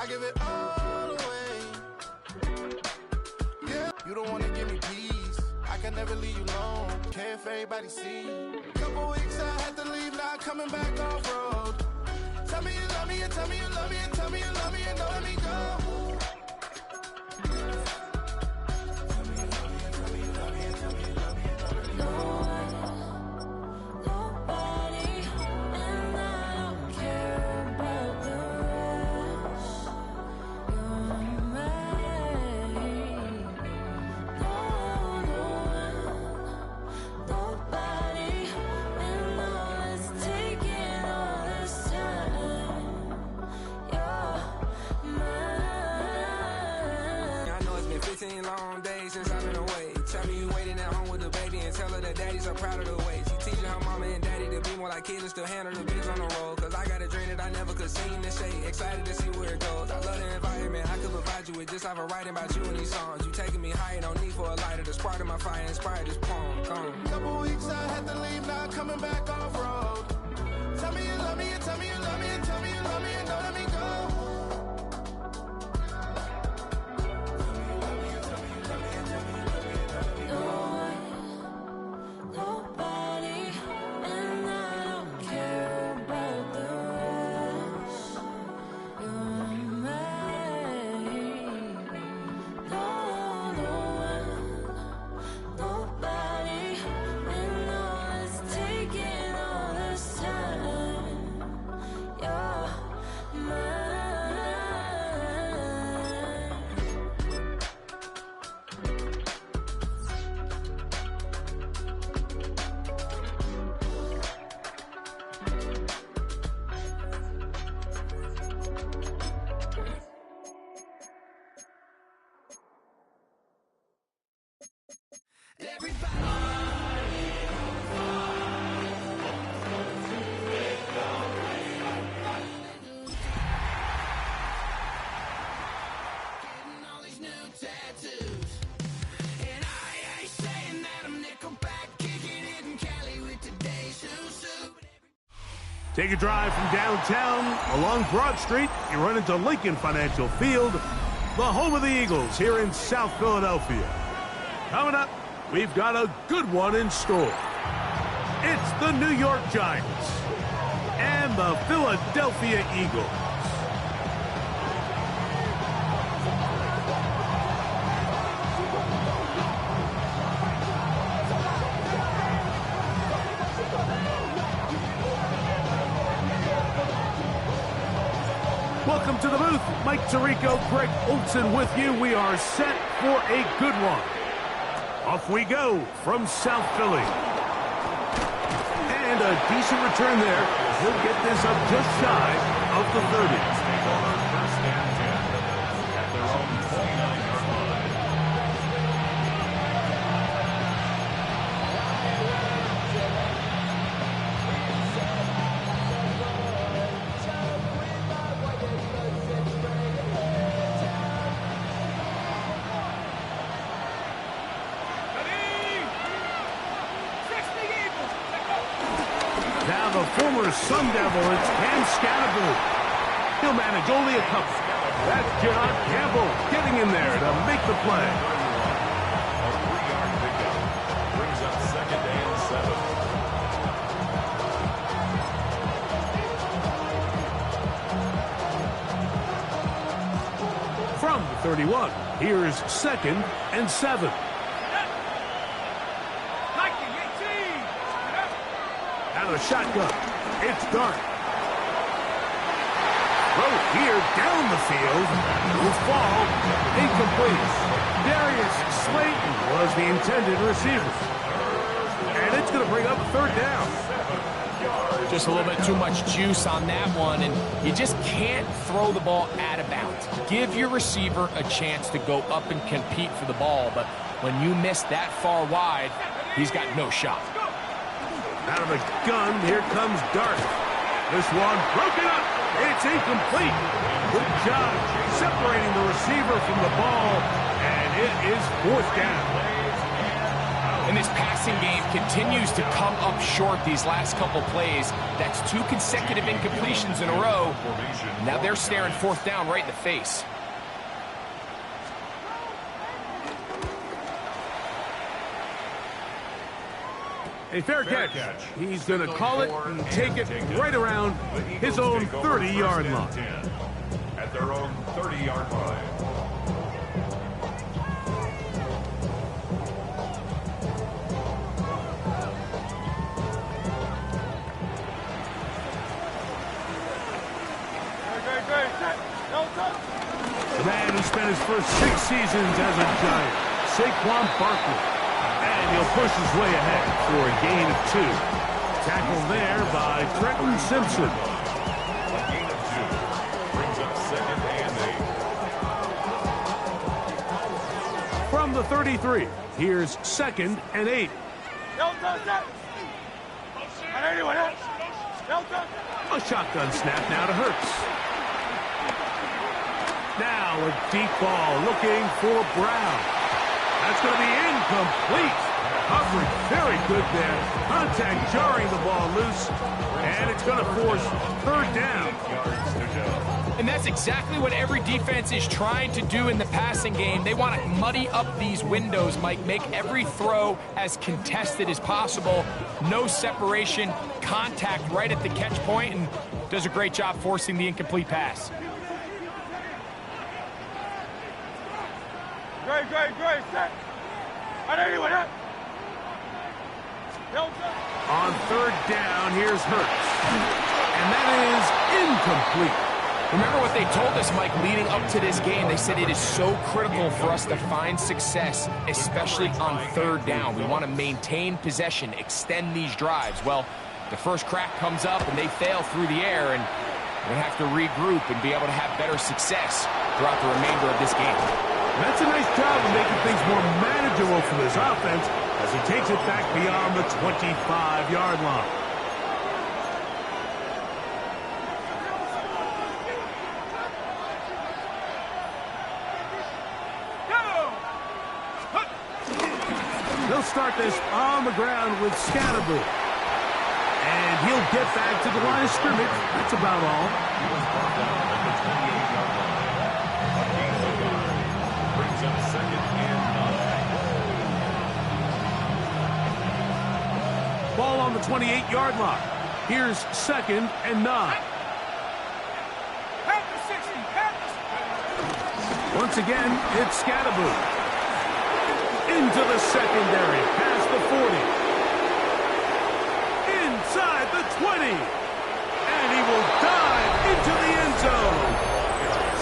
I give it all away. Yeah, you don't wanna give me peace. I can never leave you alone. Care if everybody see. Couple weeks I had to leave, now coming back off road. Tell me you love me, and tell me you love me, and tell me you love me, and don't let me go. Long days since I've been away. Tell me you waiting at home with the baby and tell her that daddy's so proud of the way. She teaching her mama and daddy to be more like kids and still handle the biz on the road. Cause I got a dream that I never could sing to say. Excited to see where it goes. I love the environment. I could provide you with just have a writing about you in these songs. You taking me higher, no need for a lighter. The spark of my fire inspired this poem. Come. Couple weeks I had to leave, now coming back off road. Tell me you love me, and tell me you love me, and tell me you love me, and don't let me go. Take a drive from downtown along Broad Street. You run into Lincoln Financial Field, the home of the Eagles here in South Philadelphia. Coming up, we've got a good one in store. It's the New York Giants and the Philadelphia Eagles. Welcome to the booth. Mike Tirico, Greg Olson with you. We are set for a good one. Off we go from South Philly. And a decent return there. He'll get this up just shy of the 30. Now the former Sun Devil, it's Cam Scattergood. He'll manage only a couple. That's John Campbell getting in there to make the play. A 3-yard pickup brings up 2nd and 7. From the 31, here's 2nd and 7. Out of the shotgun, it's Dart. Throw here down the field. Will fall. Incomplete. Darius Slayton was the intended receiver. And it's going to bring up 3rd down. Just a little bit too much juice on that one, and you just can't throw the ball out of bounds. Give your receiver a chance to go up and compete for the ball, but when you miss that far wide, he's got no shot. Out of the gun, here comes Dart. This one broken up. It's incomplete. Good job separating the receiver from the ball, and it is 4th down. And this passing game continues to come up short these last couple plays. That's 2 consecutive incompletions in a row. Now they're staring fourth down right in the face. A fair catch. He's going to call it and take it right around his own 30-yard line. At their own 30-yard line. The man who spent his first 6 seasons as a Giant, Saquon Barkley. And he'll push his way ahead for a gain of 2. Tackled there by Trenton Simpson. A gain of 2. Brings up 2nd and 8. From the 33, here's 2nd and 8. A shotgun snap now to Hurts. Now a deep ball looking for Brown. That's going to be incomplete. Coverage very good there. Contact jarring the ball loose. And it's going to force 3rd down. And that's exactly what every defense is trying to do in the passing game. They want to muddy up these windows, Mike, make every throw as contested as possible. No separation, contact right at the catch point, and does a great job forcing the incomplete pass. Great. Set. On 3rd down, here's Hurts. And that is incomplete. Remember what they told us, Mike, leading up to this game. They said it is so critical for us to find success, especially on 3rd down. We want to maintain possession, extend these drives. Well, the first crack comes up and they fail through the air, and we have to regroup and be able to have better success throughout the remainder of this game. That's a nice job of making things more manageable for this offense as he takes it back beyond the 25-yard line. They'll start this on the ground with Sdsl. And he'll get back to the line of scrimmage. That's about all. Brings up 2nd and 9. Ball on the 28-yard line. Here's 2nd and 9. Once again, it's Sdsl. Into the secondary, past the 40. Inside the 20. And he will dive into the end zone.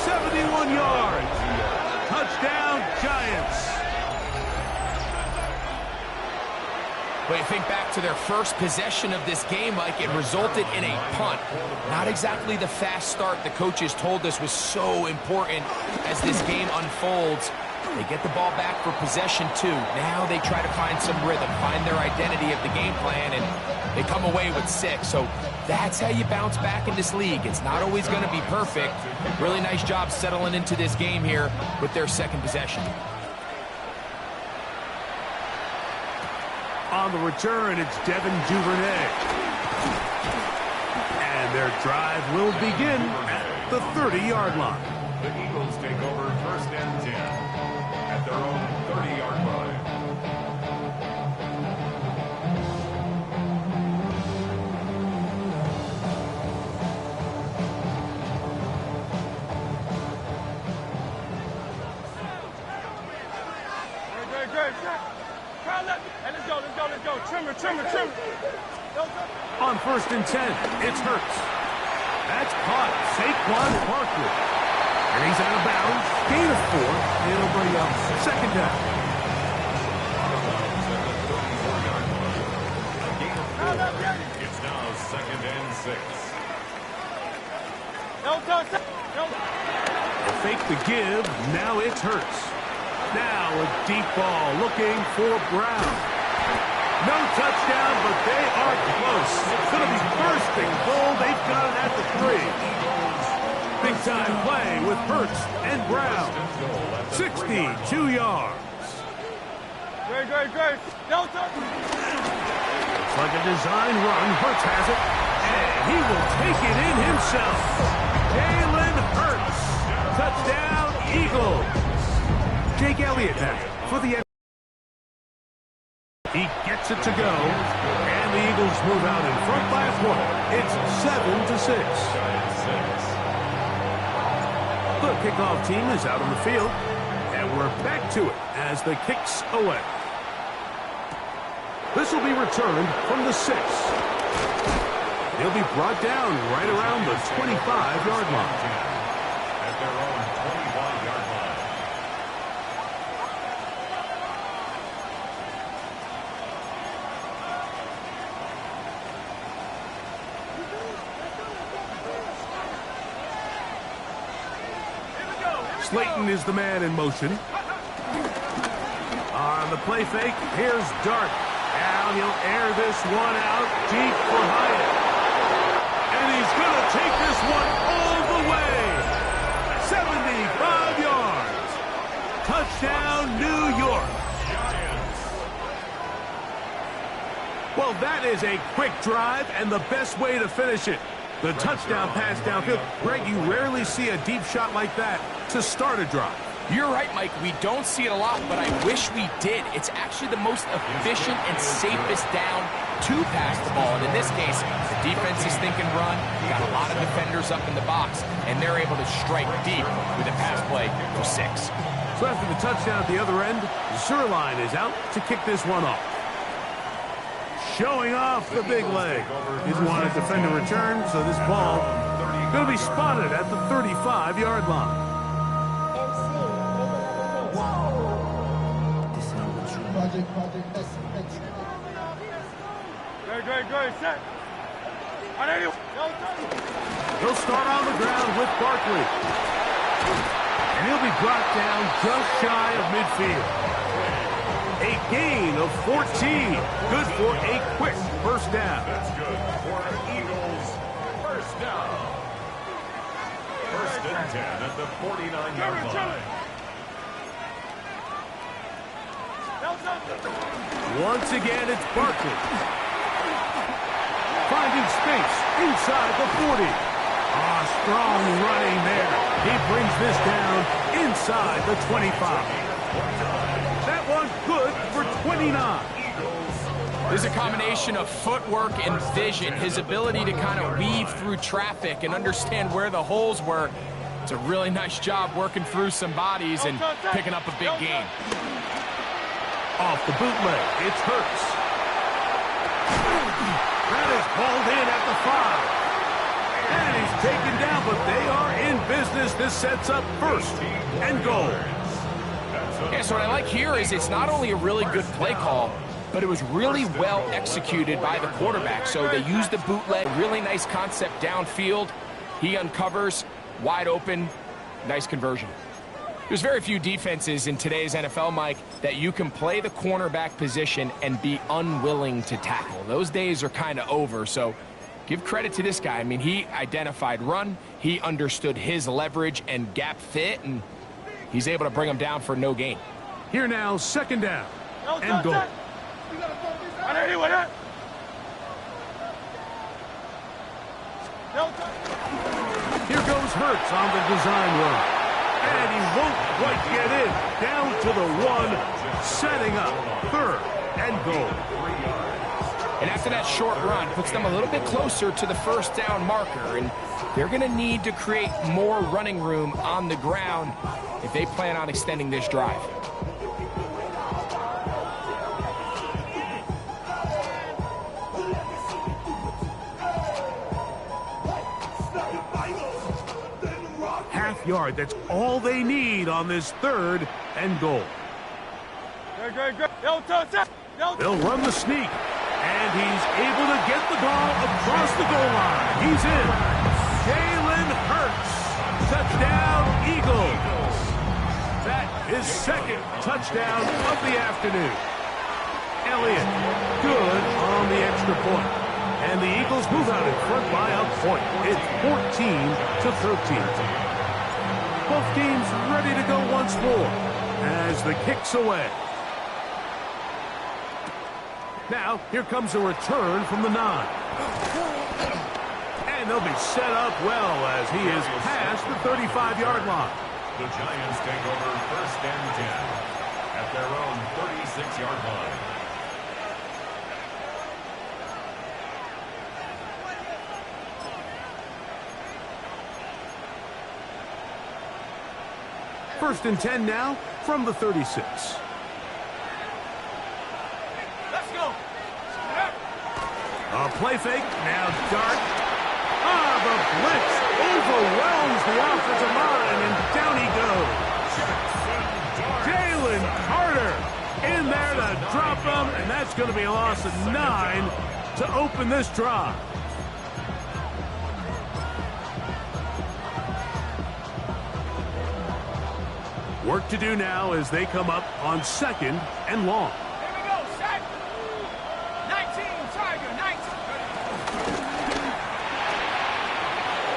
71 yards. Touchdown, Giants. But you think back to their first possession of this game, Mike, it resulted in a punt. Not exactly the fast start the coaches told us was so important as this game unfolds. They get the ball back for possession 2. Now they try to find some rhythm, find their identity of the game plan, and they come away with 6. So that's how you bounce back in this league. It's not always going to be perfect. Really nice job settling into this game here with their 2nd possession. On the return, it's Devin Duvernay. And their drive will begin at the 30-yard line. The Eagles take over 1st and 10 at their own 30-yard line. Great. Let's go. Trimmer. On 1st and 10, it's Hurts. That's caught. Saquon Barkley. And he's out of bounds. Gain of 4. It'll bring up 2nd down. It's now 2nd and 6. They'll fake the give. Now it's Hurts. Now a deep ball looking for Brown. No touchdown, but they are close. It's going to be 1st and goal. They've got it at the 3. Big-time play with Hurts and Brown. 62 yards. Great. It's like a design run. Hurts has it, and he will take it in himself. Jalen Jake Elliott now for the... He gets it to go, and the Eagles move out in front by a point. It's 7-6. The kickoff team is out on the field, and we're back to it as the kick's away. This will be returned from the 6. He'll be brought down right around the 25-yard line. At their own 25-yard line. Slayton is the man in motion. On the play fake, here's Dart. Now he'll air this one out deep for Hyatt. And he's going to take this one all the way. 75 yards. Touchdown, New York. Well, that is a quick drive and the best way to finish it. The touchdown pass downfield. Greg, you rarely see a deep shot like that to start a drive. You're right, Mike. We don't see it a lot, but I wish we did. It's actually the most efficient and safest down to pass the ball. And in this case, the defense is thinking run. Got a lot of defenders up in the box, and they're able to strike deep with a pass play for 6. So after the touchdown at the other end, Zerline is out to kick this one off. Showing off the big leg. Didn't want a defender return, so this ball going to be spotted at the 35-yard line. Great, set. He'll start on the ground with Barkley. And he'll be brought down just shy of midfield. A gain of 14. Good for a quick first down. That's good for Eagles. First down. 1st and 10 at the 49-yard line. Once again, it's Barkley. Finding space inside the 40. Strong running there. He brings this down inside the 25. That one good for 29. There's a combination of footwork and vision, his ability to kind of weave through traffic and understand where the holes were. It's a really nice job working through some bodies and picking up a big gain. Off the bootleg, it's Hurts. That is hauled in at the 5. And he's taken down, but they are in business. This sets up 1st and goal. Yeah, so what I like here is it's not only a really good play call, but it was really well executed by the quarterback. So they used the bootleg, really nice concept downfield. He uncovers, wide open, nice conversion. There's very few defenses in today's NFL, Mike, that you can play the cornerback position and be unwilling to tackle. Those days are kind of over, so give credit to this guy. I mean, he identified run, he understood his leverage and gap fit, and he's able to bring him down for no gain. Here now, 2nd down and goal. Here goes Hurts on the design run. And he won't quite get in. Down to the 1, setting up 3rd and goal. And after that short run, puts them a little bit closer to the 1st down marker. And they're going to need to create more running room on the ground if they plan on extending this drive. Yard. That's all they need on this 3rd and goal. They'll run the sneak, and he's able to get the ball across the goal line. He's in. Jalen Hurts. Touchdown, Eagles. That is 2nd touchdown of the afternoon. Elliott, good on the extra point. And the Eagles move out in front by a point. It's 14-13. Both teams ready to go once more as the kick's away. Now, here comes a return from the 9. And they'll be set up well as he is past the 35-yard line. The Giants take over 1st and 10 at their own 36-yard line. First and 10 now from the 36. Let's go. A play fake, now dart. The blitz overwhelms the offensive line, and down he goes. Jalen Carter in there to drop him, and that's going to be a loss of 9 to open this drive. Work to do now as they come up on 2nd and long. Here we go, set. 19, Tiger, 19.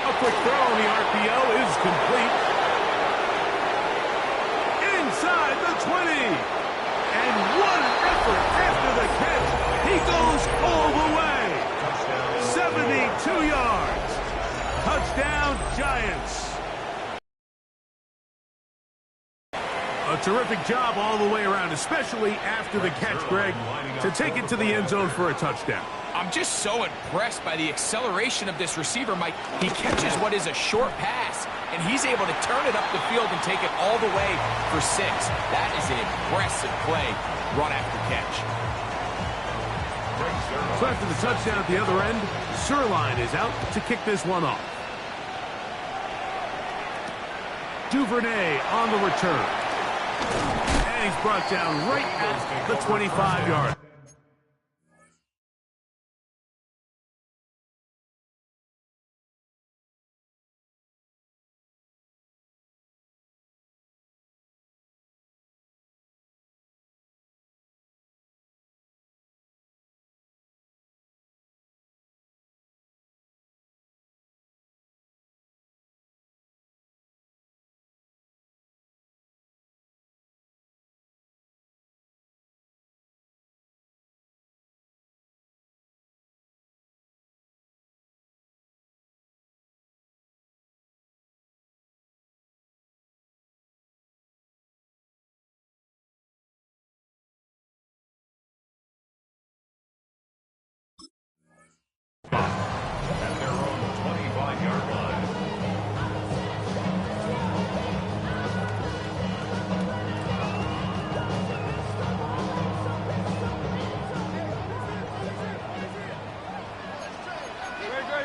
A quick throw on the RPO is complete. Inside the 20. And what an effort after the catch. He goes all the way. 72 yards. Touchdown, Giants. A terrific job all the way around, especially after the catch, Greg, to take it to the end zone for a touchdown. I'm just so impressed by the acceleration of this receiver, Mike. He catches what is a short pass, and he's able to turn it up the field and take it all the way for 6. That is an impressive play, run after catch. So after the touchdown at the other end, Sirline is out to kick this one off. Duvernay on the return. And he's brought down right at the 25-yard. At their own 25-yard line.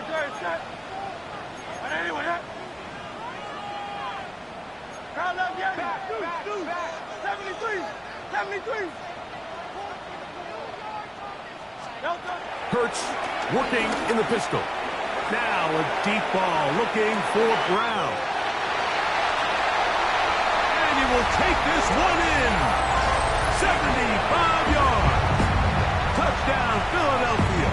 Great, set. And anyway, that. Crowd up, yeah. Back. 73. Hurts working in the pistol. Now a deep ball looking for Brown. And he will take this one in. 75 yards. Touchdown, Philadelphia.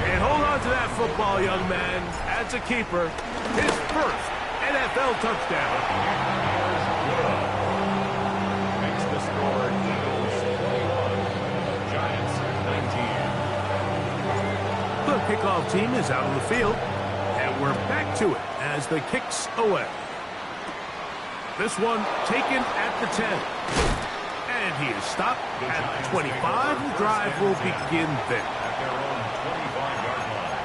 And hold on to that football, young man. That's a keeper. His first NFL touchdown. Makes the score Eagles 21, Giants 19. The kickoff team is out on the field, and we're back to it as the kick's away. This one taken at the 10. And he is stopped at the 25. The drive will begin there. At their own 25-yard line.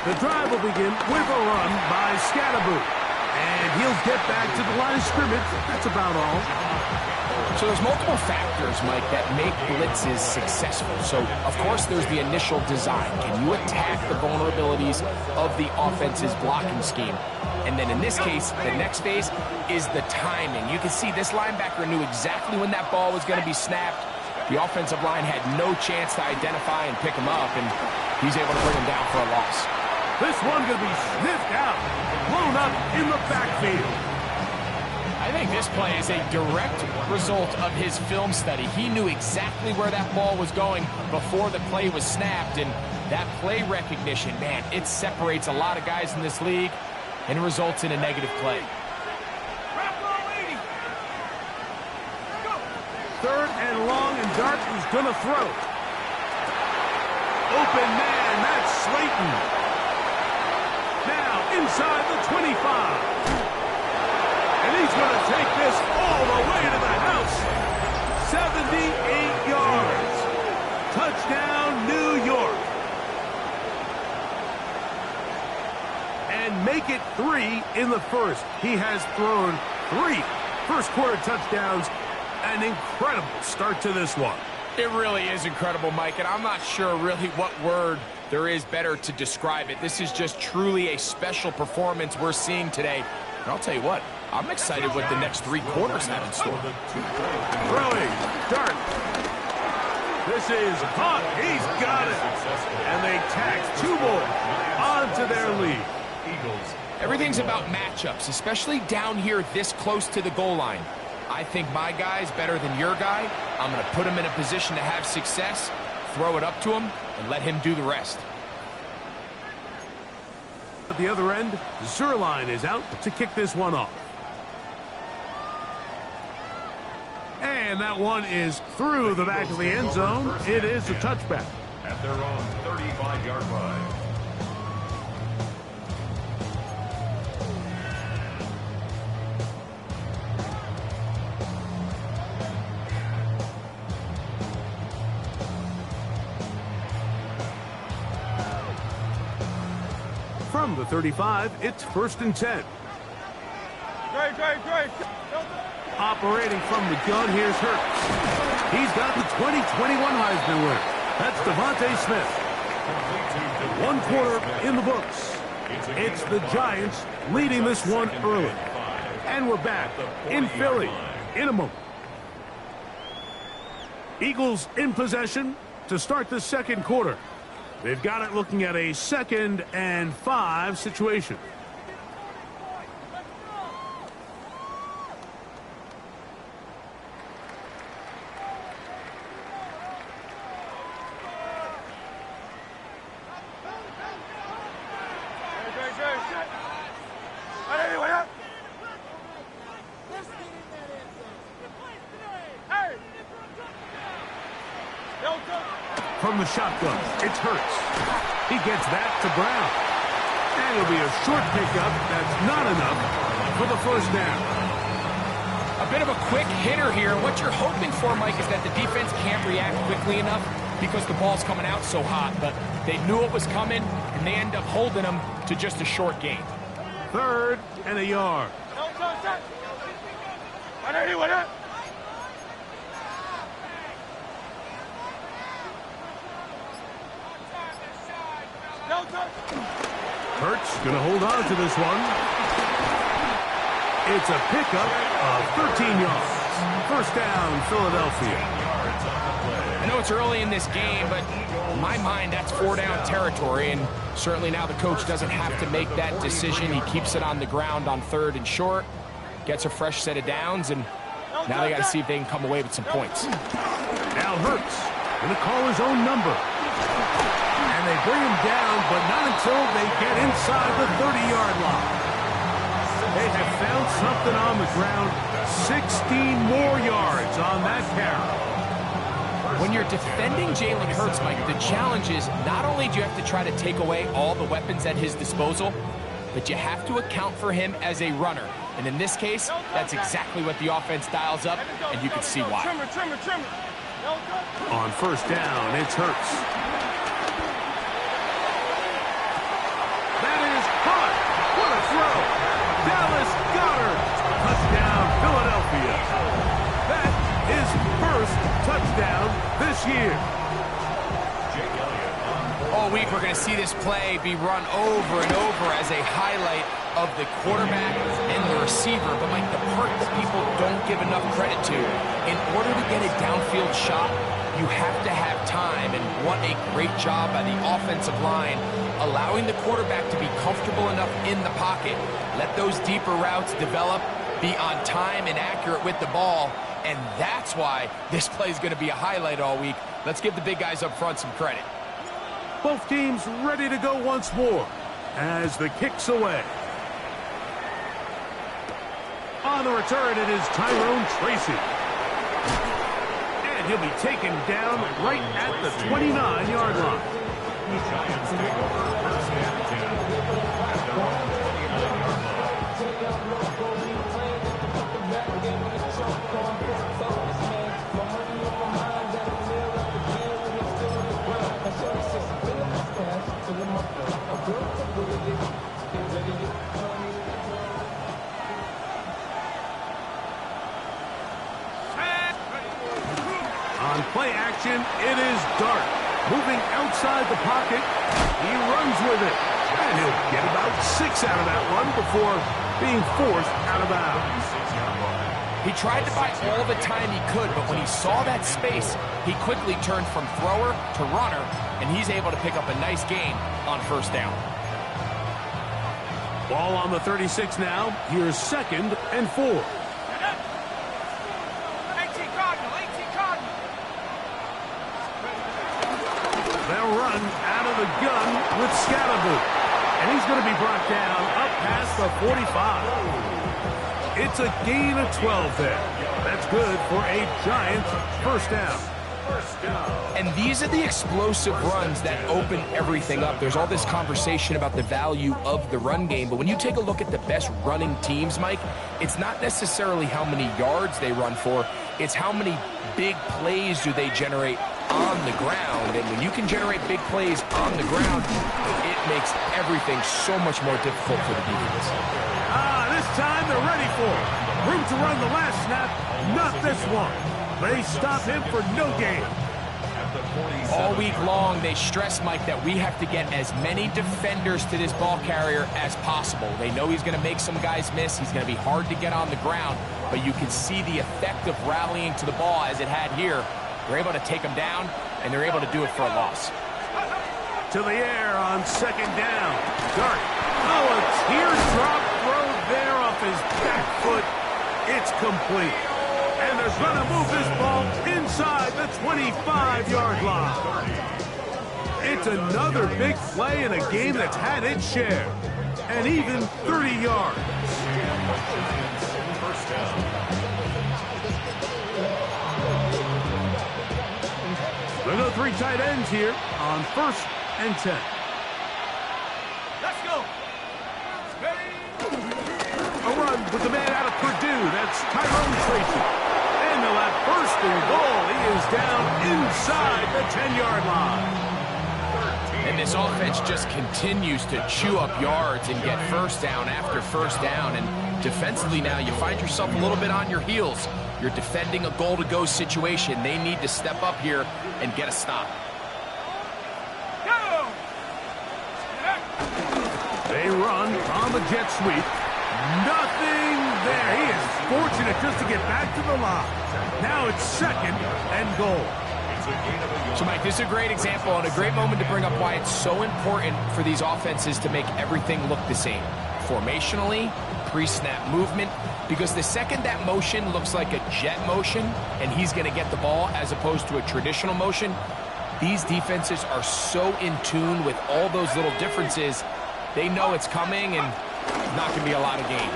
The drive will begin with a run by Scatterboot. And he'll get back to the line of scrimmage. That's about all. So there's multiple factors, Mike, that make blitzes successful. So, of course, there's the initial design. Can you attack the vulnerabilities of the offense's blocking scheme? And then in this case, the next phase is the timing. You can see this linebacker knew exactly when that ball was going to be snapped. The offensive line had no chance to identify and pick him up, and he's able to bring him down for a loss. This one going to be sniffed out, blown up in the backfield. I think this play is a direct result of his film study. He knew exactly where that ball was going before the play was snapped, and that play recognition, man, it separates a lot of guys in this league, and it results in a negative play. third and long, and Dart is going to throw. Open man, that's Slayton. Now inside the 25. And he's going to take this all the way to the house. 78 yards. Touchdown, New York. And make it 3 in the first. He has thrown 3 first-quarter touchdowns. An incredible start to this one. It really is incredible, Mike, and I'm not sure really what word there is better to describe it. This is just truly a special performance we're seeing today. And I'll tell you what, I'm excited what the next 3 quarters have in store. Throwing, Dart. This is hot. He's got it. And they tax 2 more onto their lead. Everything's about matchups, especially down here this close to the goal line. I think my guy's better than your guy. I'm going to put him in a position to have success, throw it up to him, and let him do the rest. At the other end, Zerline is out to kick this one off. And that one is through the back of the end zone. It is a touchback. At their own 35-yard line. From the 35, it's 1st and 10. Great. Operating from the gun, here's Hurts. He's got the 2021 Heisman winner. That's Devontae Smith. 1 quarter in the books. It's the Giants leading this one early. And we're back in Philly in a moment. Eagles in possession to start the second quarter. They've got it looking at a 2nd and 5 situation. From the shotgun, it's Hurts. He gets that to Brown. And it'll be a short pickup. That's not enough for the first down. A bit of a quick hitter here. What you're hoping for, Mike, is that the defense can't react quickly enough because the ball's coming out so hot. But they knew it was coming, and they end up holding them to just a short gain. 3rd and a yard. Hurts going to hold on to this one. It's a pickup of 13 yards. First down, Philadelphia. I know it's early in this game, but in my mind, that's 4-down territory, and certainly now the coach doesn't have to make that decision. He keeps it on the ground on 3rd and short, gets a fresh set of downs, and now they got to see if they can come away with some points. Now Hurts going to call his own number. And they bring him down, but not until they get inside the 30-yard line. They have found something on the ground. 16 more yards on that carry. When you're defending Jalen Hurts, Mike, the challenge is not only do you have to try to take away all the weapons at his disposal, but you have to account for him as a runner. And in this case, that's exactly what the offense dials up, and you can see why. On first down, it's Hurts. That is hot. What a throw. Dallas Goedert. Touchdown, Philadelphia. That is first touchdown this year. All week we're going to see this play be run over and over as a highlight of the quarterback and the receiver. But Mike, the part that people don't give enough credit to, in order to get a downfield shot, you have to have time. And what a great job by the offensive line, allowing the quarterback to be comfortable enough in the pocket, let those deeper routes develop, be on time and accurate with the ball. And that's why this play is going to be a highlight all week. Let's give the big guys up front some credit. Both teams ready to go once more as the kick's away. On the return, it is Tyrone Tracy. he'll be taken down right at the 29-yard line. The Giants take over 1st and 10 at their own 49-yard line. On play action, it is Dart. Moving outside the pocket, he runs with it. And he'll get about 6 out of that one before being forced out of bounds. He tried to buy all the time he could, but when he saw that space, he quickly turned from thrower to runner, and he's able to pick up a nice gain on 1st down. Ball on the 36 now. Here's 2nd and 4. 18 Cardinal, 18 Cardinal. They'll run out of the gun with Scatterboot. And he's going to be brought down up past the 45. It's a gain of 12 there. That's good for a Giants 1st down. And these are the explosive runs that open everything up. There's all this conversation about the value of the run game, but when you take a look at the best running teams, Mike, it's not necessarily how many yards they run for, it's how many big plays do they generate on the ground. And when you can generate big plays on the ground, it makes everything so much more difficult for the defense. This time they're ready for it. Room to run the last snap, not this one. They stop him for no gain. All week long, they stress, Mike, that we have to get as many defenders to this ball carrier as possible. They know he's going to make some guys miss. He's going to be hard to get on the ground, but you can see the effect of rallying to the ball as it had here. They're able to take him down, and they're able to do it for a loss. To the air on 2nd down. Dart. Oh, a teardrop throw there off his back foot. It's complete. And they're going to move this ball inside the 25-yard line. It's another big play in a game that's had its share. And even 30 yards. There are 3 tight ends here on 1st and 10. Let's go. A run with the man out of Purdue. That's Tyrone Tracy. And they'll have 1st and goal. He is down inside the 10-yard line. And this offense just continues to chew up yards and get 1st down after 1st down. And defensively now, you find yourself a little bit on your heels. You're defending a goal-to-go situation. They need to step up here and get a stop. Go! They run on the jet sweep. Nothing there. He is fortunate just to get back to the line. Now it's 2nd and goal. So, Mike, this is a great example and a great moment to bring up why it's so important for these offenses to make everything look the same. Formationally, pre-snap movement, because the second that motion looks like a jet motion and he's going to get the ball as opposed to a traditional motion, these defenses are so in tune with all those little differences. They know it's coming and not going to be a lot of gain.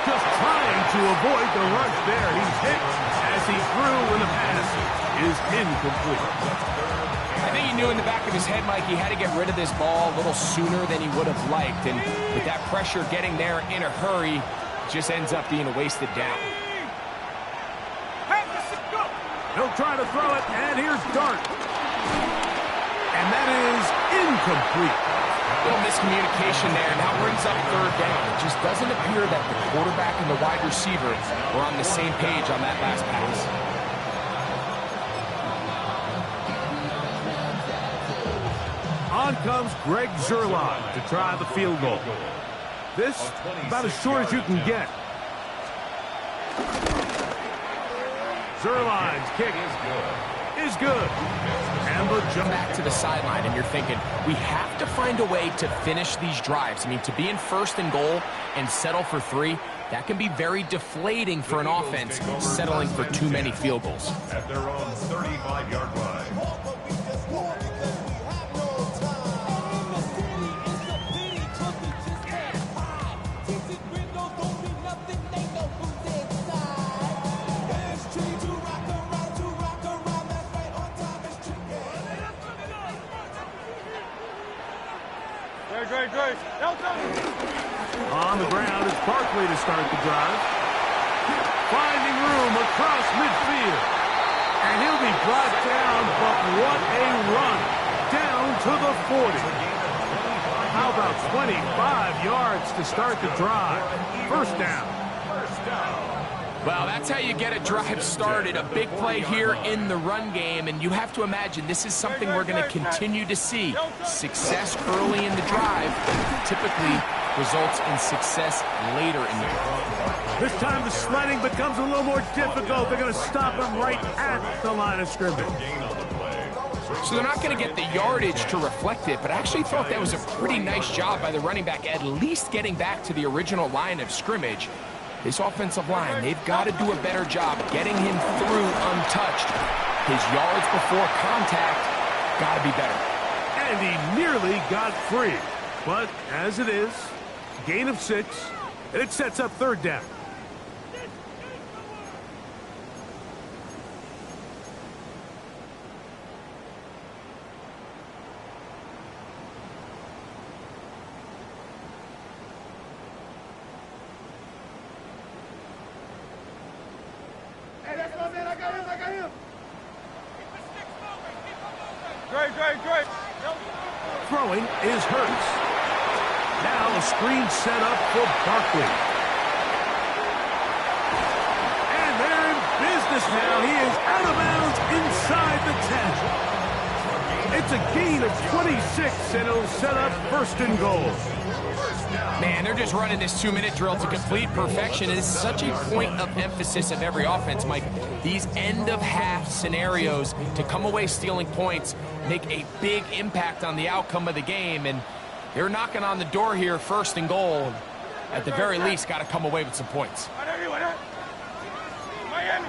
Just trying to avoid the rush there. He's hit as he threw when the pass is incomplete. I think he knew in the back of his head, Mike, he had to get rid of this ball a little sooner than he would have liked. And with that pressure getting there in a hurry, it just ends up being a wasted down. He'll try to throw it, and here's Dart. And that is incomplete. A little miscommunication there, and that brings up 3rd down. It just doesn't appear that the quarterback and the wide receiver were on the same page on that last pass. On comes Greg Zuerlein to try the field goal. This about as short as you can get. Zuerlein's kick is good. And the jump back to the sideline, and you're thinking, we have to find a way to finish these drives. I mean, to be in 1st and goal and settle for 3, that can be very deflating for an offense settling for too many field goals. At their own 35-yard line. Barkley to start the drive. Finding room across midfield. And he'll be brought down, but what a run. Down to the 40. How about 25 yards to start the drive? First down. Well, that's how you get a drive started. A big play here in the run game, and you have to imagine this is something we're going to continue to see. Success early in the drive typically results in success later in the drive. This time the sledding becomes a little more difficult. They're going to stop him right at the line of scrimmage. So they're not going to get the yardage to reflect it, but I actually thought that was a pretty nice job by the running back, at least getting back to the original line of scrimmage. This offensive line, they've got to do a better job getting him through untouched. His yards before contact got to be better. And he nearly got free. But as it is, gain of 6, and it sets up third down. Throwing is Hurts. Now a screen set up for Barkley. And they're in business now. He is out of bounds inside the 10. It's a gain of 26, and it'll set up first and goal. Man, they're just running this 2-minute drill to complete perfection. It is such a point of emphasis of every offense, Mike. These end-of-half scenarios to come away stealing points make a big impact on the outcome of the game, and they're knocking on the door here, first and goal. At the very least, got to come away with some points. Miami.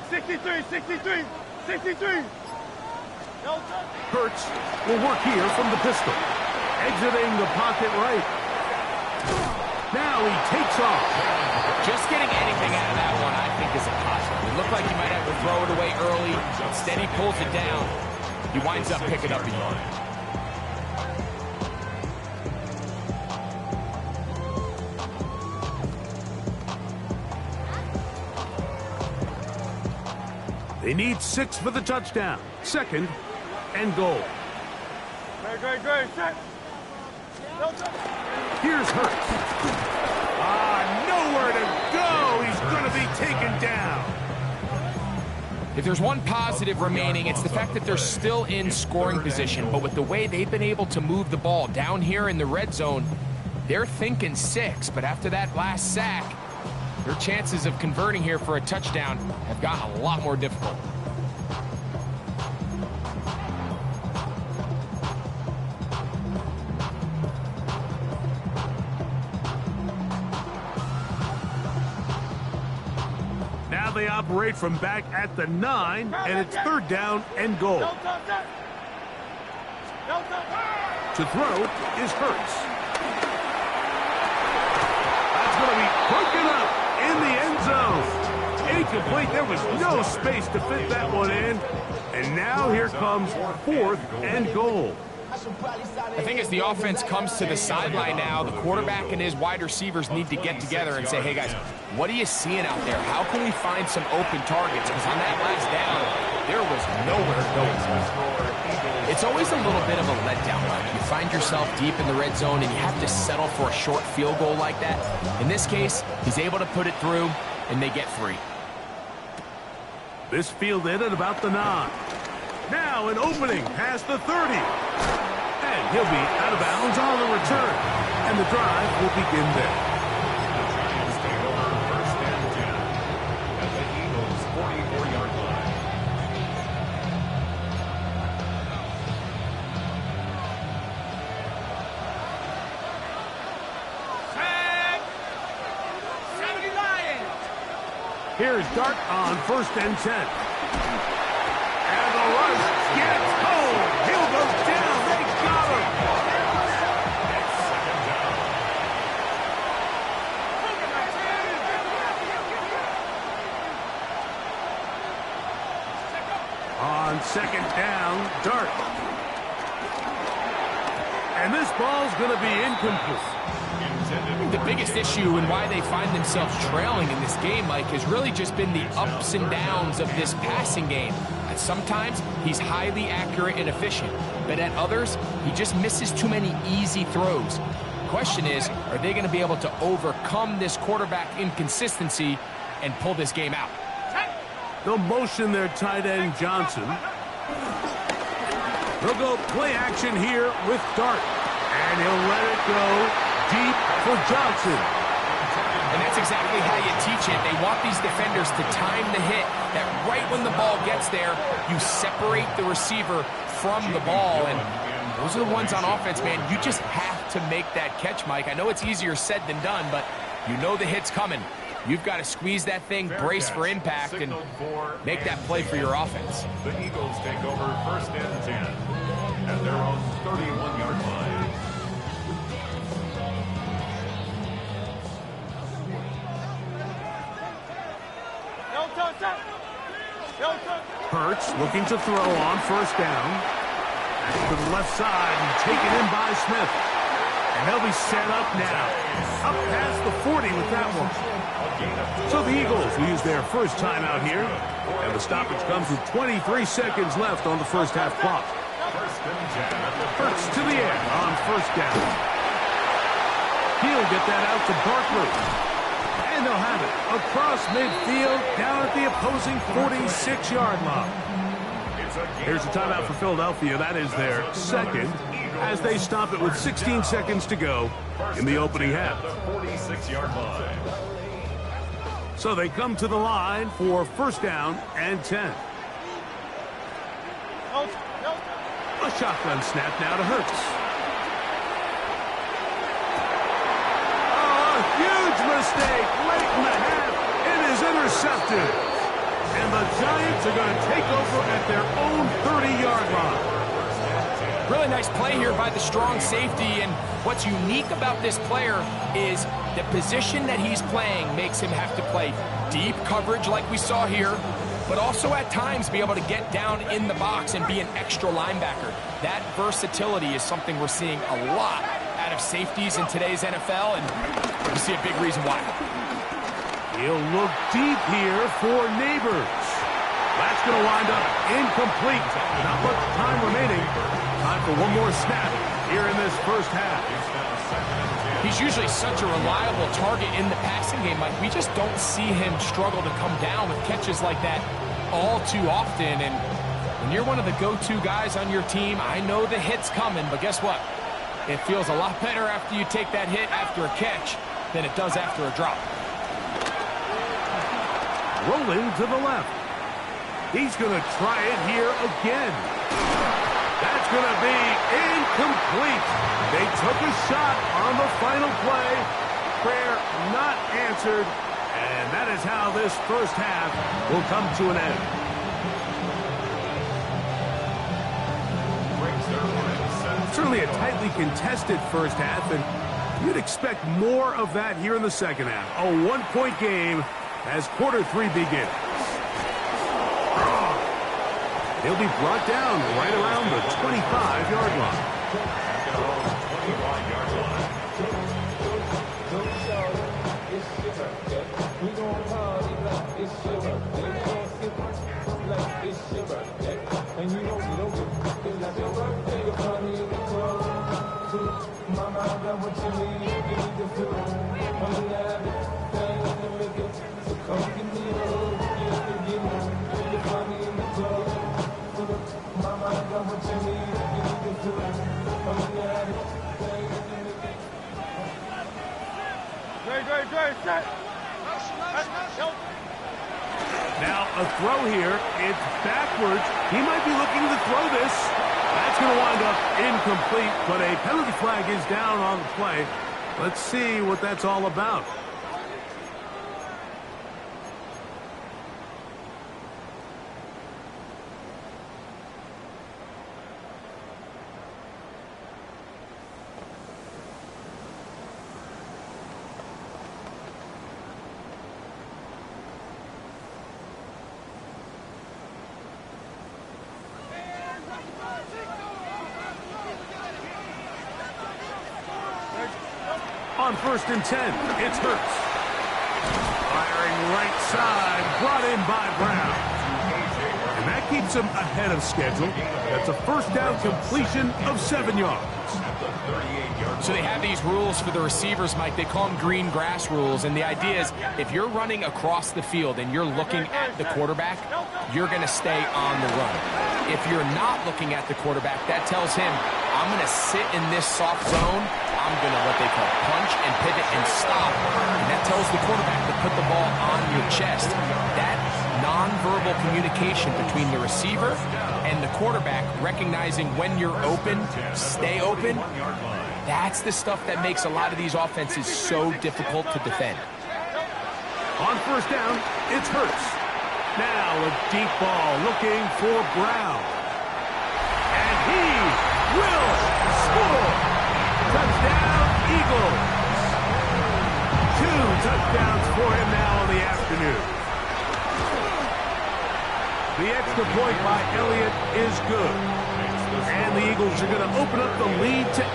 63. Hurts will work here from the pistol. Exiting the pocket right. Now he takes off. Just getting anything out of that one, I think, is a positive. It looked like he might have to throw it away early. Instead, he pulls it down. He winds up picking up a yard. They need 6 for the touchdown. Second and goal. Great. Set. Here's Hurts. Nowhere to go. He's going to be taken down. If there's one positive remaining, it's the fact that they're still in scoring position. But with the way they've been able to move the ball down here in the red zone, they're thinking 6. But after that last sack, their chances of converting here for a touchdown have gotten a lot more difficult. Now they operate from back at the 9, and it's third down and goal. To throw is Hurts. That's going to be broken up in the end zone. Incomplete. There was no space to fit that one in. And now here comes fourth and goal. I think as the offense comes to the sideline now, the quarterback and his wide receivers need to get together and say, hey, guys, what are you seeing out there? How can we find some open targets? Because on that last down, there was nowhere to go. It's always a little bit of a letdown, Mike. You find yourself deep in the red zone, and you have to settle for a short field goal like that. In this case, he's able to put it through, and they get 3. This fielded at about the 9. Now an opening past the 30. And he'll be out of bounds on the return. And the drive will begin there. Giants take over first and 10 at the Eagles' 44-yard line. Here's Dart on first and 10. And the rush gets home. He'll go down. They got him. It's second down. On second down, Dart. And this ball's going to be incomplete. The biggest issue and why they find themselves trailing in this game, Mike, has really just been the ups and downs of this passing game. And sometimes he's highly accurate and efficient, but at others, he just misses too many easy throws. The question is, are they going to be able to overcome this quarterback inconsistency and pull this game out? They'll motion their tight end, Johnson. They'll go play action here with Dart. And he'll let it go deep for Johnson. And that's exactly how you teach it. They want these defenders to time the hit, that right when the ball gets there, you separate the receiver from the ball. And those are the ones on offense, man. You just have to make that catch, Mike. I know it's easier said than done, but you know the hit's coming. You've got to squeeze that thing, brace for impact, and make that play for your offense. The Eagles take over 1st and 10 at their own 31-yard line. Hurts looking to throw on 1st down. Back to the left side and taken in by Smith. And they'll be set up now. Up past the 40 with that one. So the Eagles will use their first timeout here. And the stoppage comes with 23 seconds left on the first half clock. Hurts to the air on 1st down. He'll get that out to Barkley. And they'll have it across midfield down at the opposing 46-yard line. Here's a timeout for Philadelphia. That is their second as they stop it with 16 seconds to go in the opening half. So they come to the line for 1st down and 10. A shotgun snap now to Hurts. Huge mistake late in the half. It is intercepted. And the Giants are going to take over at their own 30-yard line. Really nice play here by the strong safety. And what's unique about this player is the position that he's playing makes him have to play deep coverage like we saw here, but also at times be able to get down in the box and be an extra linebacker. That versatility is something we're seeing a lot out of safeties in today's NFL, and we see a big reason why. He'll look deep here for Neighbors. That's going to wind up incomplete. Not much time remaining. Time for one more snap here in this first half. He's usually such a reliable target in the passing game, Mike. We just don't see him struggle to come down with catches like that all too often. And when you're one of the go-to guys on your team, I know the hit's coming, but guess what? It feels a lot better after you take that hit after a catch than it does after a drop. Rolling to the left. He's going to try it here again. That's going to be incomplete. They took a shot on the final play. Prayer not answered. And that is how this first half will come to an end. Certainly a tightly contested first half, and you'd expect more of that here in the second half. A one-point game as quarter 3 begins. He'll be brought down right around the 25-yard line. Now a throw here. It's backwards. He might be looking to throw this. That's going to wind up incomplete, but a penalty flag is down on the play. Let's see what that's all about. On 1st and 10, it's Hurts. Firing right side, brought in by Brown. And that keeps him ahead of schedule. That's a first down completion of 7 yards. So they have these rules for the receivers, Mike. They call them green grass rules. And the idea is if you're running across the field and you're looking at the quarterback, you're going to stay on the run. If you're not looking at the quarterback, that tells him, I'm going to sit in this soft zone. I'm going to what they call punch and pivot and stop. And that tells the quarterback to put the ball on your chest. That nonverbal communication between the receiver and the quarterback, recognizing when you're open, stay open, that's the stuff that makes a lot of these offenses so difficult to defend. On 1st down, it's Hurts. Now a deep ball looking for Brown. And he will score. Touchdown, Eagles. 2 touchdowns for him now in the afternoon. The extra point by Elliott is good. And the Eagles are going to open up the lead to 8.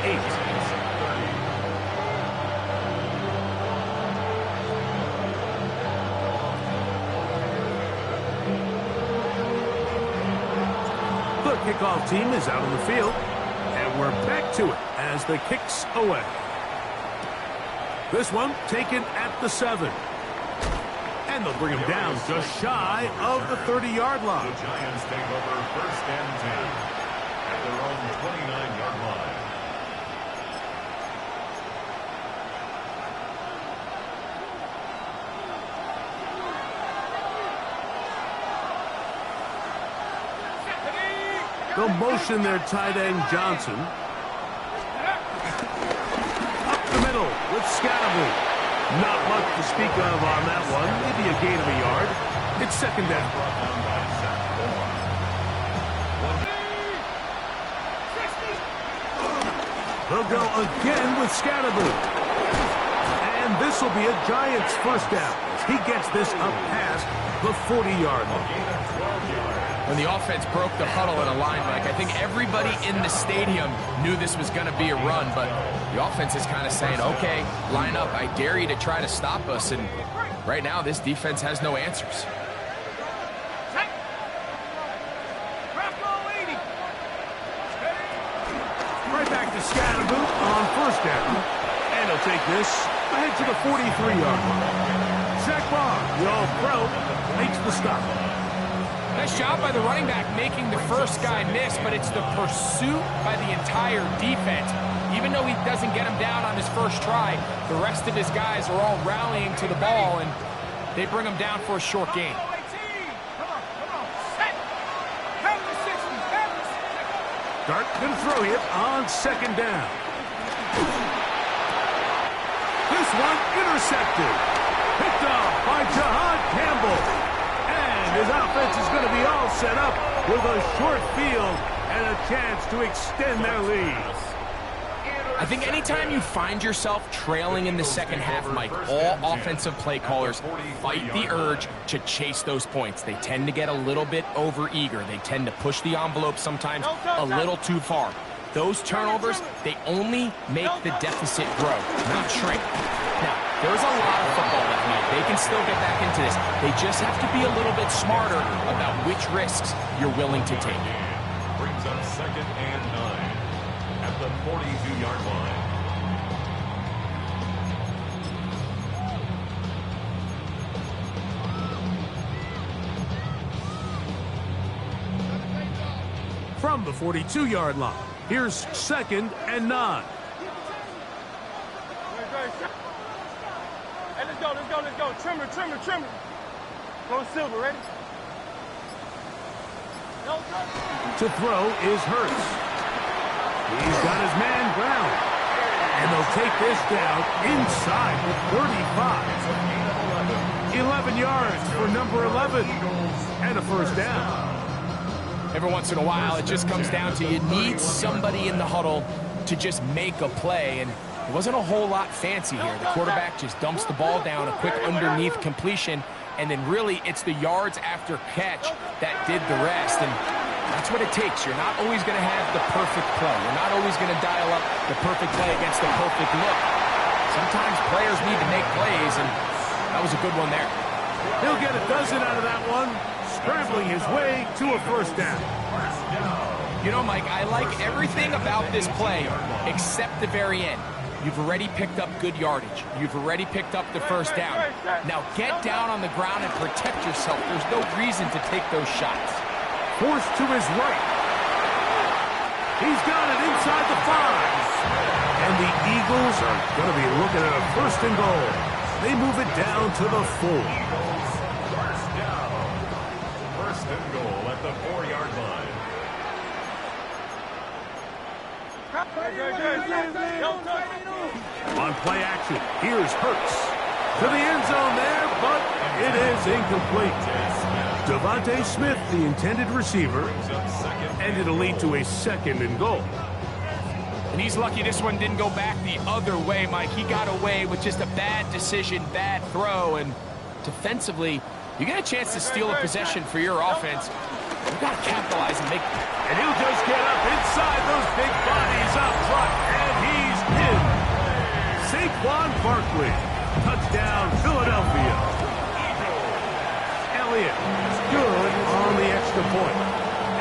The kickoff team is out on the field. And we're back to it as the kick's away. This one taken at the 7. And they'll bring him down just shy of the 30-yard line. The Giants take over 1st and 10 at their own 29-yard line. They'll motion their tight end Johnson. Up the middle with Sdsl. Not much to speak of on that one. Maybe a gain of a yard. It's 2nd down. They'll go again with Sdsl. And this will be a Giants 1st down as he gets this up past the 40-yard line. When the offense broke the huddle in a line, Mike, I think everybody in the stadium knew this was going to be a run, but the offense is kind of saying, okay, line up. I dare you to try to stop us. And right now, this defense has no answers. Right back to Sdsl on 1st down. And he'll take this ahead to the 43-yard line. Zach Barr, the All-Pro, makes the stop. Nice job by the running back making the first guy miss, but it's the pursuit by the entire defense. Even though he doesn't get him down on his first try, the rest of his guys are all rallying to the ball, and they bring him down for a short gain. Dart gonna throw it on 2nd down. This one intercepted. Picked off by Jahad Campbell. His offense is going to be all set up with a short field and a chance to extend their lead. I think anytime you find yourself trailing in the second half, Mike, all offensive play callers fight the urge to chase those points. They tend to get a little bit overeager. They tend to push the envelope sometimes a little too far. Those turnovers, they only make the deficit grow, not shrink. Now, there's a lot of football left, Mike. They can still get back into this. They just have to be a little bit smarter about which risks you're willing to take. Brings up 2nd and 9 at the 42-yard line. From the 42-yard line, here's 2nd and 9. Hey, let's go. Trimmer. Go Silver, ready? To throw is Hurts. He's got his man Brown. And they'll take this down inside the 35. 11 yards for number 11. And a 1st down. Every once in a while, it just comes down to you need somebody in the huddle to just make a play. And it wasn't a whole lot fancy here. The quarterback just dumps the ball down, a quick underneath completion, and then really it's the yards after catch that did the rest. And that's what it takes. You're not always going to have the perfect play. You're not always going to dial up the perfect play against the perfect look. Sometimes players need to make plays, and that was a good one there. He'll get a dozen out of that one, scrambling his way to a first down. You know, Mike, I like everything about this play except the very end. You've already picked up good yardage. You've already picked up the first down. Now get down on the ground and protect yourself. There's no reason to take those shots. Forced to his right. He's got it inside the 5. And the Eagles are going to be looking at a first and goal. They move it down to the 4. First down. First and goal at the 4-yard line. On play action, here's Hurts. To the end zone there, but it is incomplete. Devontae Smith, the intended receiver, and it'll lead to a second and goal. And he's lucky this one didn't go back the other way, Mike. He got away with just a bad decision, bad throw, and defensively, you get a chance to steal a possession for your offense. You've got to capitalize and make it. And he'll just get up inside those big bodies up front, and he's in. Saquon Barkley, touchdown Philadelphia. Elliott, good on the extra point.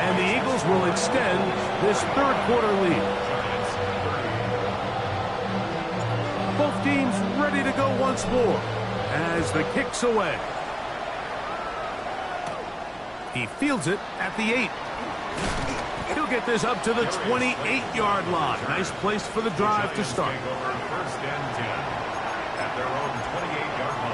And the Eagles will extend this third quarter lead. Both teams ready to go once more as the kick's away. He fields it at the 8. He'll get this up to the 28-yard line. Nice place for the drive to start. First and 10 at their own 28-yard line.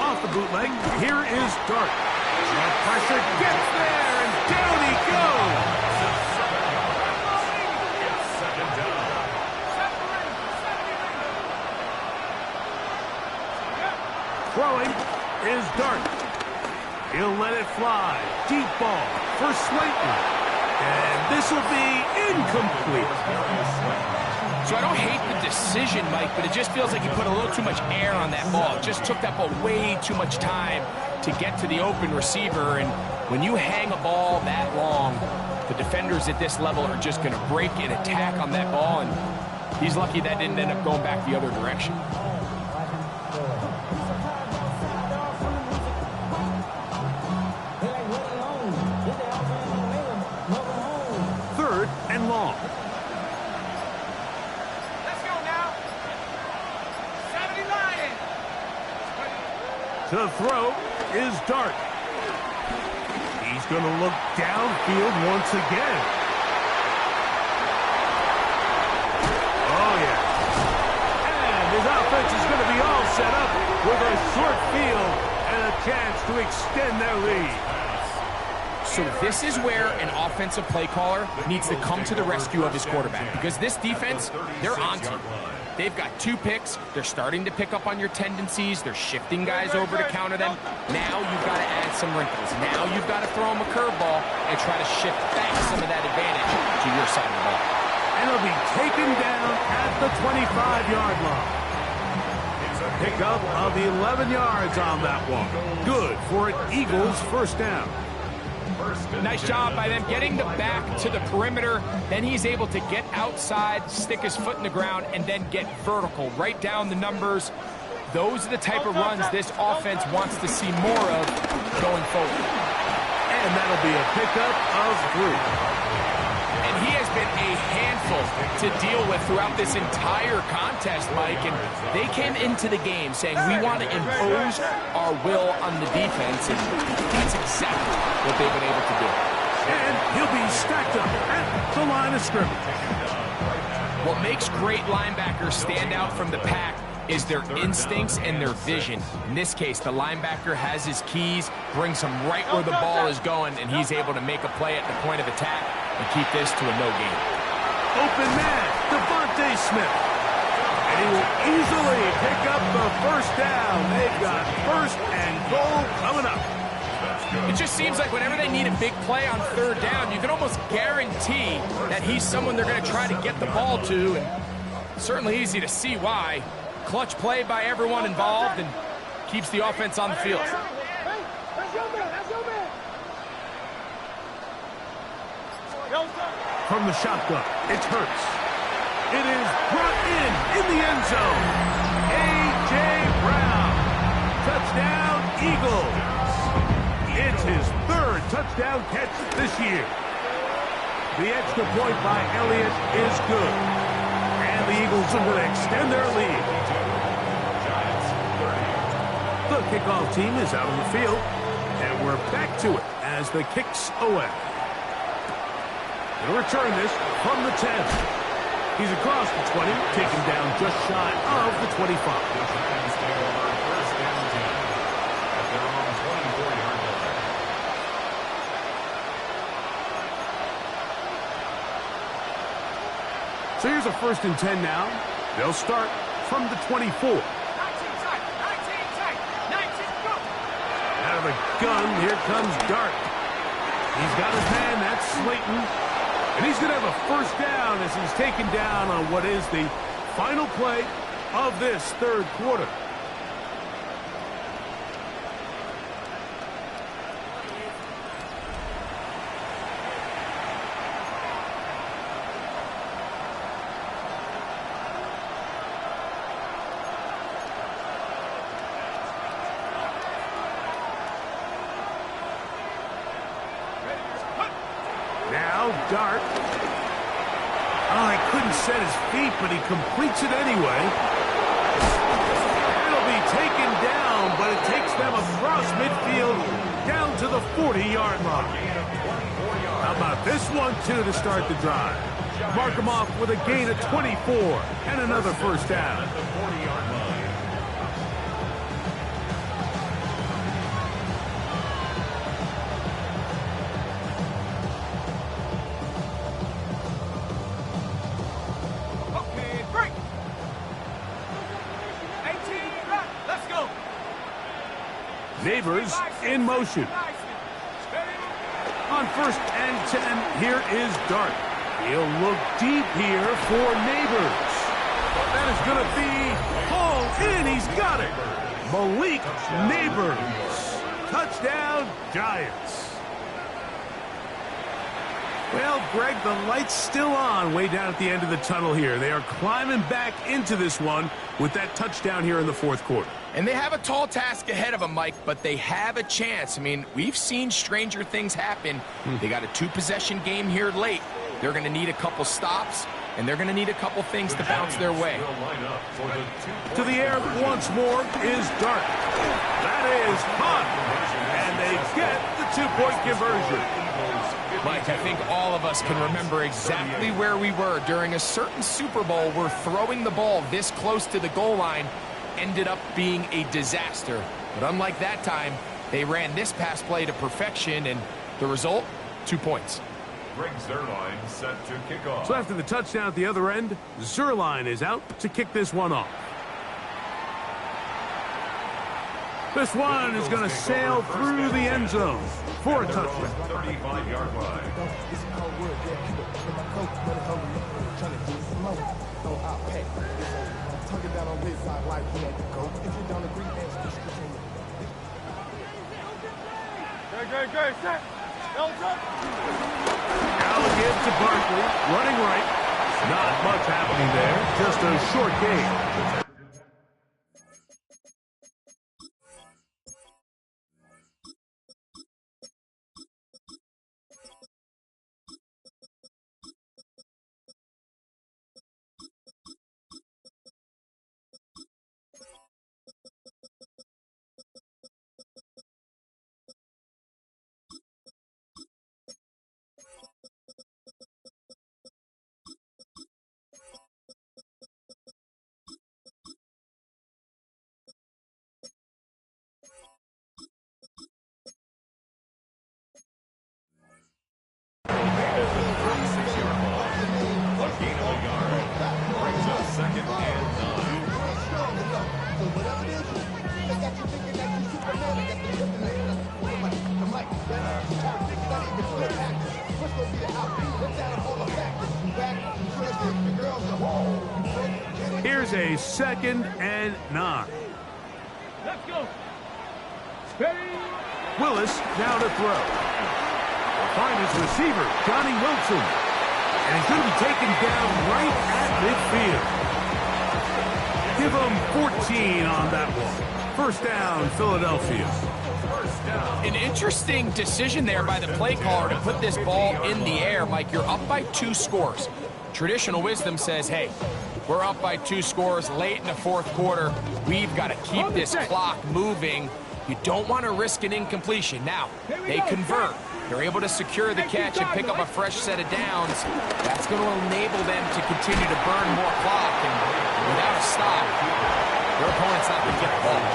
Off the bootleg, here is Dart. That pressure gets there, and down he goes. Second down. Throwing is Dart. He'll let it fly. Deep ball for Slayton. And this will be incomplete. So I don't hate the decision, Mike, but it just feels like he put a little too much air on that ball. It just took that ball way too much time to get to the open receiver. And when you hang a ball that long, the defenders at this level are just going to break and attack on that ball. And he's lucky that didn't end up going back the other direction. Third and long. To throw is Dart. He's going to look downfield once again. Oh, yeah. And his offense is going to be all set up with a short field and a chance to extend their lead. So this is where an offensive play caller needs to come to the rescue of his quarterback, because this defense, they're on to you. They've got 2 picks. They're starting to pick up on your tendencies. They're shifting guys over to counter them. Now you've got to add some wrinkles. Now you've got to throw them a curveball and try to shift back some of that advantage to your side of the ball. And he'll be taken down at the 25-yard line. Pickup of 11 yards on that one. Good for an Eagles first down. Nice job by them getting the back to the perimeter. Then he's able to get outside, stick his foot in the ground, and then get vertical, right down the numbers. Those are the type of runs this offense wants to see more of going forward. And that'll be a pickup of 3. And he has been a handful to deal with throughout this entire contest, Mike. And they came into the game saying, we want to impose our will on the defense. And that's exactly what they've been able to do. And he'll be stacked up at the line of scrimmage. What makes great linebackers stand out from the pack is their instincts and their vision. In this case, the linebacker has his keys, brings him right where the ball is going, and he's able to make a play at the point of attack and keep this to a no gain. Open man, Devontae Smith. And he will easily pick up the first down. They've got first and goal coming up. It just seems like whenever they need a big play on third down, you can almost guarantee that he's someone they're going to try to get the ball to, and certainly easy to see why. Clutch play by everyone involved and keeps the offense on the field. From the shotgun, it's Hurts. It is brought in the end zone. A.J. Brown. Touchdown, Eagles. It's his third touchdown catch this year. The extra point by Elliott is good. And the Eagles are going to extend their lead. The kickoff team is out on the field. And we're back to it as the kick's away. He'll return this from the 10. He's across the 20, taken down just shy of the 25. So here's a 1st and 10 now. They'll start from the 24. 19 tight, 19 go! Out of the gun, here comes Dart. He's got his man, that's Slayton. And he's going to have a 1st down as he's taken down on what is the final play of this third quarter. Now Dart. Oh, he couldn't set his feet, but he completes it anyway. It'll be taken down, but it takes them across midfield down to the 40-yard line. How about this one, too, to start the drive? Mark him off with a gain of 24 and another 1st down. Neighbors in motion. On 1st and 10, here is Dart. He'll look deep here for Neighbors. That is going to be hauled in. He's got it. Malik Neighbors. Touchdown, Giants. Well, Greg, the light's still on way down at the end of the tunnel here. They are climbing back into this one with that touchdown here in the 4th quarter. And they have a tall task ahead of them, Mike, but they have a chance. I mean, we've seen stranger things happen. They got a 2-possession game here late. They're going to need a couple stops, and they're going to need a couple things to bounce their way. To the air once more is Dart. That is hot. And they get the 2-point conversion. Mike, I think all of us can remember exactly where we were during a certain Super Bowl where throwing the ball this close to the goal line ended up being a disaster. But unlike that time, they ran this pass play to perfection, and the result, 2 points. Greg Zuerlein set to kick off. So after the touchdown at the other end, Zuerlein is out to kick this one off. This one is going to sail through the end zone for a touchdown. 35-yard line. Now again to Barkley, running right. Not much happening there, just a short gain. Here's a 2nd and 9. Let's go. Ready. Willis now to throw. Find his receiver, Johnny Wilson. And he's going to be taken down right at midfield. Give him 14 on that one. 1st down, Philadelphia. An interesting decision there by the play caller to put this ball in the air. Mike, you're up by 2 scores. Traditional wisdom says, hey, we're up by 2 scores late in the 4th quarter. We've got to keep this clock moving. You don't want to risk an incompletion. Now, they convert. They're able to secure the catch and pick up a fresh set of downs. That's going to enable them to continue to burn more clock. And without a stop, their opponent's not going to get the ball.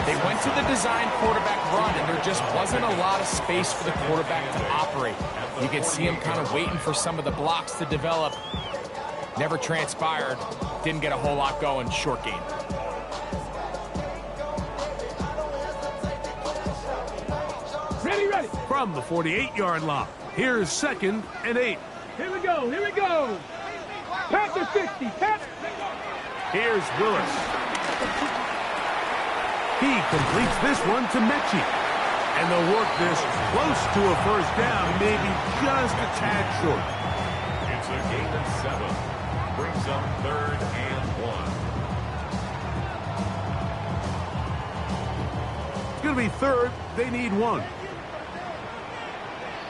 They went to the design quarterback run, and there just wasn't a lot of space for the quarterback to operate. You could see him kind of waiting for some of the blocks to develop. Never transpired. Didn't get a whole lot going. Short game. Ready. From the 48-yard line, here's 2nd and 8. Here we go. Pass the 60. Pass. Here's Willis. He completes this one to Mechie. And they'll work this close to a 1st down, maybe just a tad short. It's a gain of 7. Brings up 3rd and 1. It's going to be 3rd. They need 1.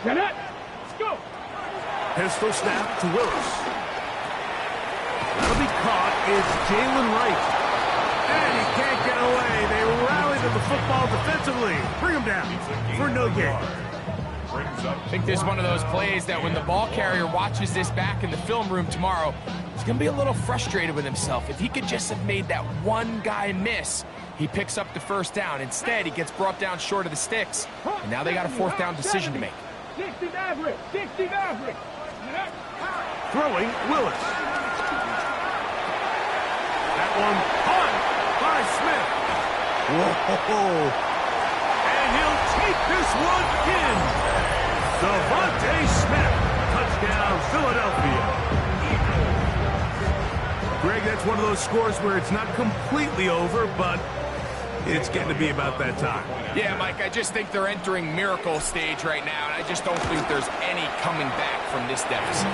Get it. Let's go. Pistol snap to Willis. That'll be caught. It's Jalen Wright. And he can't get away. They rally to the football defensively. Bring him down for no gain. I think this is one of those plays that when the ball carrier watches this back in the film room tomorrow, he's going to be a little frustrated with himself. If he could just have made that one guy miss, he picks up the 1st down. Instead, he gets brought down short of the sticks. And now they got a 4th down decision to make. 60 average. Throwing Willis. That one caught by Smith. Whoa. And he'll take this one in. Devontae Smith. Touchdown, Philadelphia. Greg, that's one of those scores where it's not completely over, but it's getting to be about that time. Yeah, Mike, I just think they're entering miracle stage right now, and I just don't think there's any coming back from this deficit.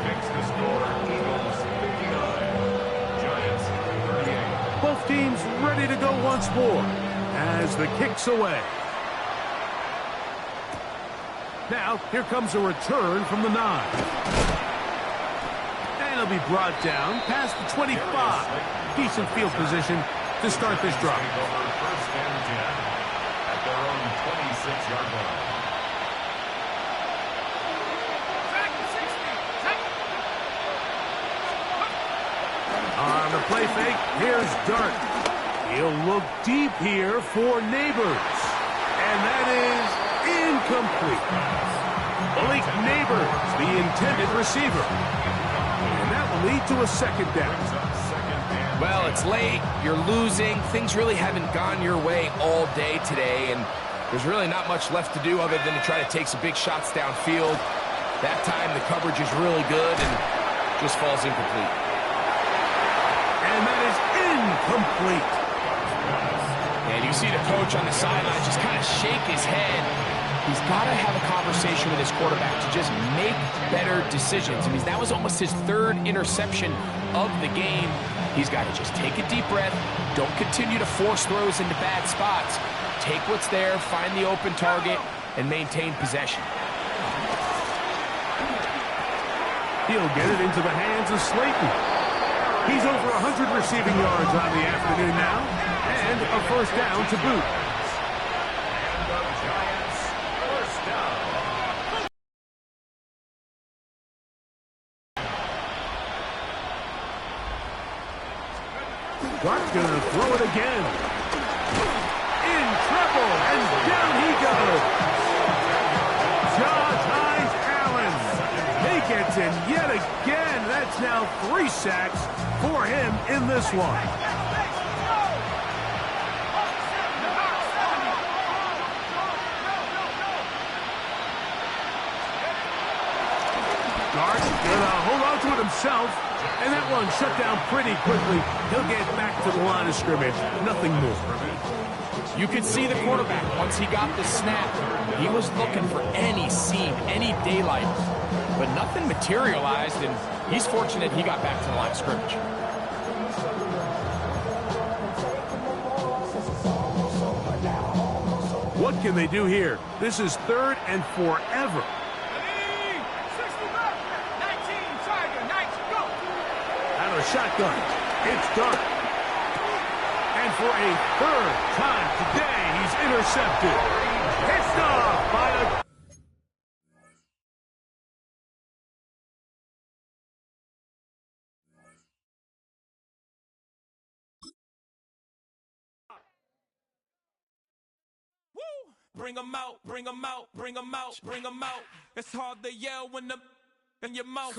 Makes the score Eagles 59, Giants 38. Both teams ready to go once more as the kick's away. Now, here comes a return from the 9. And it'll be brought down past the 25. Decent field position to start this drive. 1st and 10 at their own 26-yard line. On the play fake, here's Dart. He'll look deep here for Neighbors. And that is incomplete. Malik Neighbors, the intended receiver. And that will lead to a 2nd down. Well, it's late, you're losing, things really haven't gone your way all day today, and there's really not much left to do other than to try to take some big shots downfield. That time the coverage is really good and just falls incomplete. And that is incomplete. And you see the coach on the sideline just kind of shake his head. He's got to have a conversation with his quarterback to just make better decisions. I mean, that was almost his 3rd interception of the game. He's got to just take a deep breath. Don't continue to force throws into bad spots. Take what's there, find the open target, and maintain possession. He'll get it into the hands of Slayton. He's over 100 receiving yards on the afternoon now, and a 1st down to boot. And the Giants 1st down. Dart's going to throw it again. In trouble, and down he goes. Jaw ties Allen. He gets in yet again. That's now 3 sacks for him in this one. Guard gonna hold on to it himself. And that one shut down pretty quickly. He'll get back to the line of scrimmage. Nothing more. You could see the quarterback, once he got the snap, he was looking for any seam, any daylight. But nothing materialized, and he's fortunate he got back to the line of scrimmage. What can they do here? This is 3rd and forever. Out of the shotgun. It's done. And for a 3rd time today, he's intercepted. Picked off by a... Bring 'em out, bring 'em out, bring 'em out, bring 'em out. It's hard to yell when in your mouth.